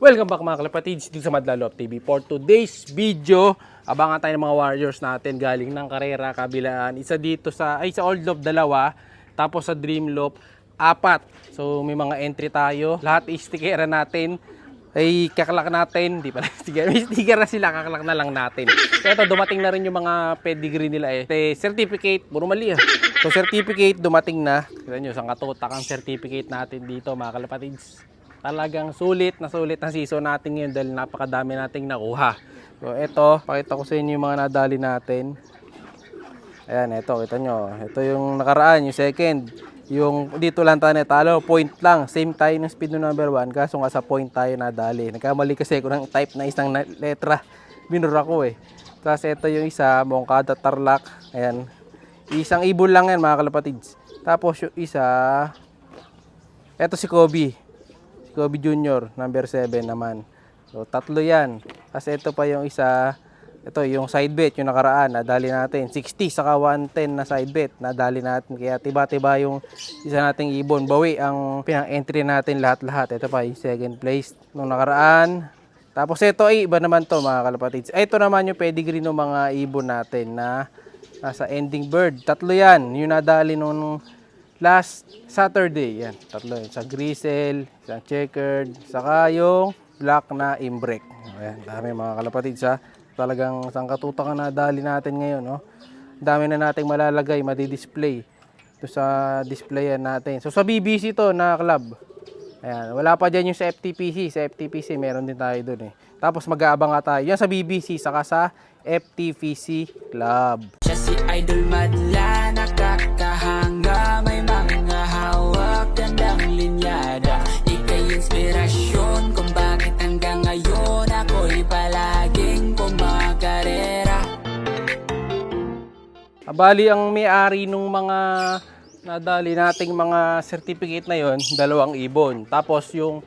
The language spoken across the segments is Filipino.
Welcome back mga kalapatids dito sa Madlalop TV. For today's video, abangan tayo ng mga warriors natin galing ng karera, kabilaan. Isa dito sa Old Loop 2, tapos sa Dream Loop 4. So may mga entry tayo. Lahat i-stickera natin. Ay kakalak natin, di pa sticker. May sticker na sila, kakalak na lang natin. So ito, dumating na rin yung mga pedigree nila certificate, puro mali ah. So certificate dumating na. Kita nyo, sang katutak ang certificate natin dito mga kalapatids. Talagang sulit na season natin ngayon dahil napakadami nating nakuha. So ito, pakita ko sa inyo yung mga nadali natin. Ayan, ito, kita nyo. Ito yung nakaraan, yung second. Yung dito lang tayo natalo, point lang. Same tayo ng speed no number 1, kaso nga sa point tayo nadali. Nagkamali kasi ako ng type na isang letra. Binura ko eh. Tapos ito yung isa, Mongkada Tarlac. Ayan. Isang ibon lang yan mga kalapatids. Tapos yung isa, ito si Kobe. Kobe Jr. number 7 naman. So tatlo yan. Tapos ito pa yung isa, ito yung side bet yung nakaraan, nadali natin 60 saka 110 na side bet, nadali natin. Kaya tiba-tiba yung isa nating ibon. Bawi ang pinang-entry natin lahat-lahat. Ito pa yung second place nung nakaraan. Tapos ito ay iba naman to mga kalapatids. Ito naman yung pedigree ng mga ibon natin na nasa ending bird. Tatlo yan. Yung nadali nung last Saturday, yan, tatlo yun. Sa Grisel, isang checkered, saka yung black na imbrek. Ayan, dami mga kalapatids ha. Talagang sangkatutak ang nadali natin ngayon, no? Dami na nating malalagay, madi-display. Ito sa displayan natin. So sa BBC to na club. Ayan, wala pa dyan yung sa FTPC. Sa FTPC, meron din tayo dun eh. Tapos mag-aabang nga tayo. Yan sa BBC, saka sa FTPC Club. Siya si Idol Madla, nakakahanga, may mga hawak, gandang linyada. Ika'y inspirasyon kung bakit hanggang ngayon ako'y palaging pumakarera. Bali ang may-ari nung mga nadali nating mga certificate na yon, dalawang ibon. Tapos yung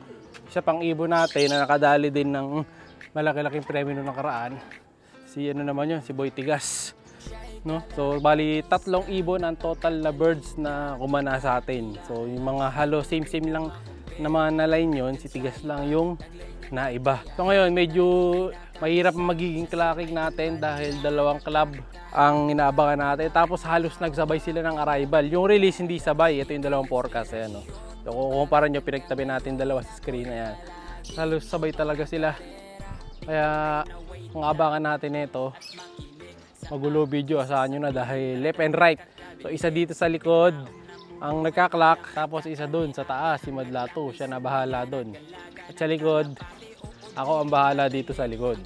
isa pang ibon natin na nakadali din ng malaki-laking premyo nung nakaraan. Si ano naman yun, si Boy Tigas. No? So bali tatlong ibon ang total na birds na kumana sa atin. So yung mga halo same lang na mga na-line yun, si Tigas lang yung naiba. So ngayon medyo mahirap magiging clacking natin dahil dalawang club ang inaabangan natin. Tapos halos nagsabay sila ng arrival. Yung release hindi sabay. Ito yung dalawang forecast. Ayan, no? So kung kumpara nyo, pinagtabi natin dalawa sa screen. Ayan. Halos sabay talaga sila. Kaya kung abangan natin ito, magulo video. Asahan nyo na dahil left and right. So isa dito sa likod ang nagka-clock. Tapos isa dun sa taas, si Madlato. Siya na bahala dun. At sa likod, ako ang bahala dito sa likod.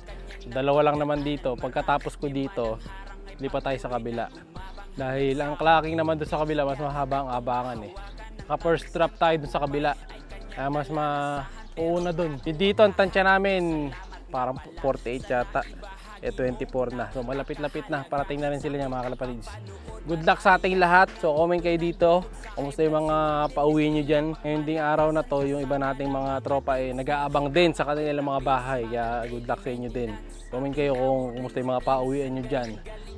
Dalawa lang naman dito. Pagkatapos ko dito, lipat tayo sa kabila. Dahil ang clocking naman doon sa kabila, mas mahaba ang abangan eh. First drop tayo doon sa kabila. Kaya mas mauuna doon. Dito ang tansya namin, parang 48 yata. 24 na. So malapit-lapit na. Parating na rin sila niya mga kalapatids. Good luck sa ating lahat. So comment kayo dito. Kumusta yung mga pauwi nyo dyan. Ngayon ding araw na to, yung iba nating mga tropa nag-aabang din sa kanilang mga bahay. Kaya good luck sa inyo din. Comment kayo kung kumusta yung mga pauwian nyo dyan.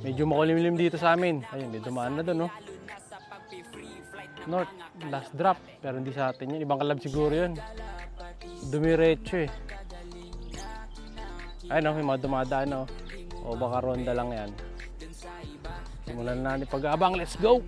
Medyo makulimlim dito sa amin. Ayun, may dumaan na doon, no? North, last drop. Pero hindi sa atin yun. Ibang kalab siguro yun. Dumiretso eh. Ayun, no? May mga dumadaan, no? O baka ronda lang yan. Simulan na natin pag-aabang. Let's go!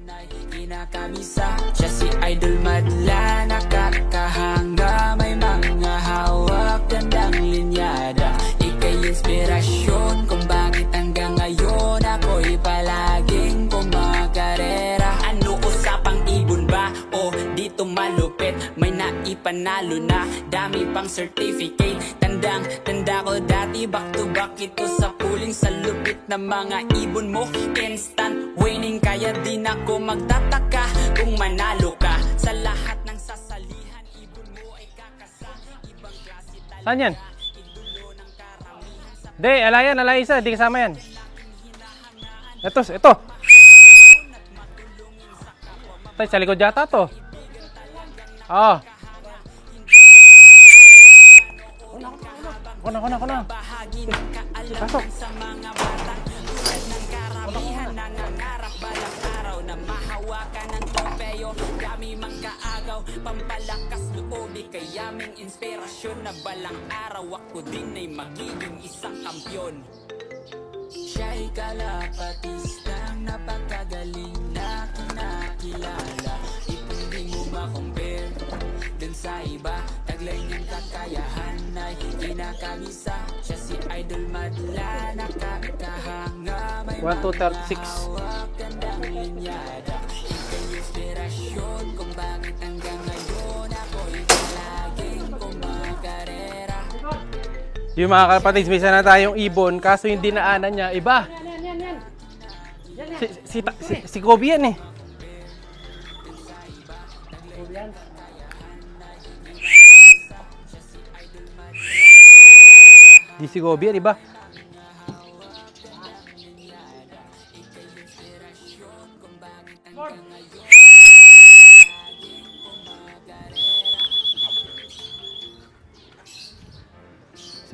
Siya si Idol Madla, nakakahanga, may mga hawak, gandang linyada. Ika'y inspirasyon kung bakit hanggang ngayon ako'y palaging pumakarera. Ano usapang ibon ba? O dito malupit, may naipanalo na, dami pang certificate. Tanda ko dati, back to back ito sa puling, sa lupit na mga ibon mo. Instant winning, kaya din ako magtataka kung manalo ka. Sa lahat ng sasalihan, ibon mo ay kakasa. Ibang klase talaga. Saan yan? Hindi, alay isa, hindi kasama yan. Ito. Tay, sa likod yata to. Oo. Ako na. Pasok. Sa mga bata, tulad ng karamihan, nangangarap balang araw na mahawakan ng trofeo. Dami mang kaagaw, pampalakas loob. o di kaya may inspirasyon na balang araw ako din ay magiging isang kampyon. Siya'y kalapatistang napakagaling na kinakilala. Hindi mo ma-compare dun sa iba, taglay niyang kakayahan ay kinakamisa. Siya si Idol Madla, nakakahanga, may 1, 2, 36. hawak, gandang linyada. Ika'y inspirasyon kung bakit hanggang ngayon ako'y palaging kumakarera. Yung mga kapatid, may isa na tayong ibon, kaso yung dinaanan niya, iba. Si Kobe yan eh. Di si Kobe yan, iba.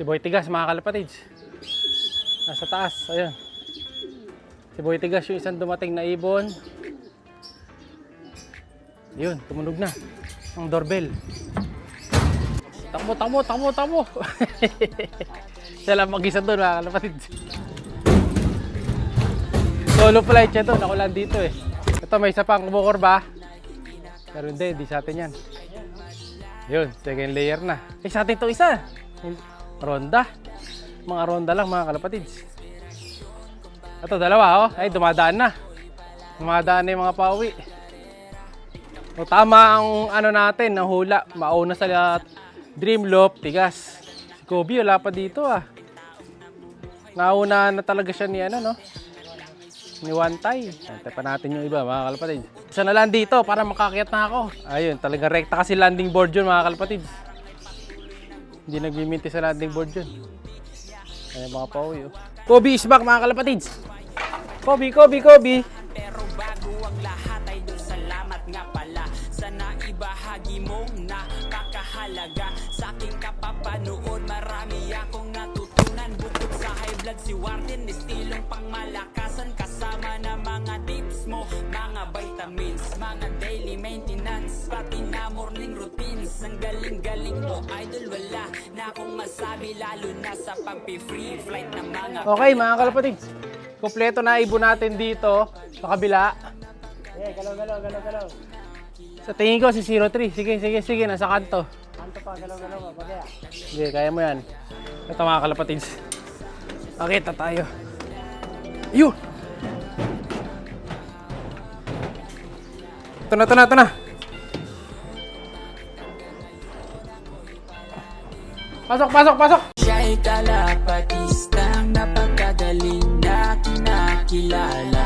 Si Boy Tigas, mga kalapatids. Nasa taas, ayun. Si Boy Tigas yung isang dumating na ibon. Yun, tumunog na ang doorbell. Takbo. Siya lang mag-isa doon, mga kalapatids. Solo flight siya doon, ako lang dito eh. Ito, may isa pang kumukurba. Pero hindi sa atin yan. Yun, second layer na. Sa atin to isa. Ronda. Mga ronda lang, mga kalapatids. Ito, dalawa, oh. Ay, dumadaan na. Dumadaan na yung mga pauwi. O, tama ang ano natin, ang hula. Mauna sa Dreamloop, Tigas. Si Kobe, wala pa dito, ah. Nauna na talaga siya ni, ano, no? Ni Wantay. Antay pa natin yung iba, mga kalapatids. Isa na lang dito para makakyat na ako. Ayun, talaga rekta kasi landing board yun, mga kalapatids. Hindi nagmiminti sa landing board yun. Ayan mga pauwi, oh. Kobe is back, mga kalapatids. Kobe. Pero bago ang lahat ay doon salamat nga pala sa naibahagi mong nakakahalaga sa aking kapapanood. Marami akong natutunan bukod sa high blood si Warden, estilong pangmalakasan kasama na mga tips mo, mga vitamins, mga daily maintenance, pati na morning routines. Ang galing-galing mo, idol, wala na akong masabi lalo na sa pag-free flight ng mga Okay, mga kalapatids. Kompleto na ibon natin dito sa kabila. Galaw. Sa tingin ko si 03. Sige, nasa kanto. Kanto pa, galaw, bagaya. Sige, kaya mo yan. Ito, mga kalapatids. Pakita tayo. Yun! Ito na. Pasok! Siya'y kalapatistang napakagaling na kinakilala.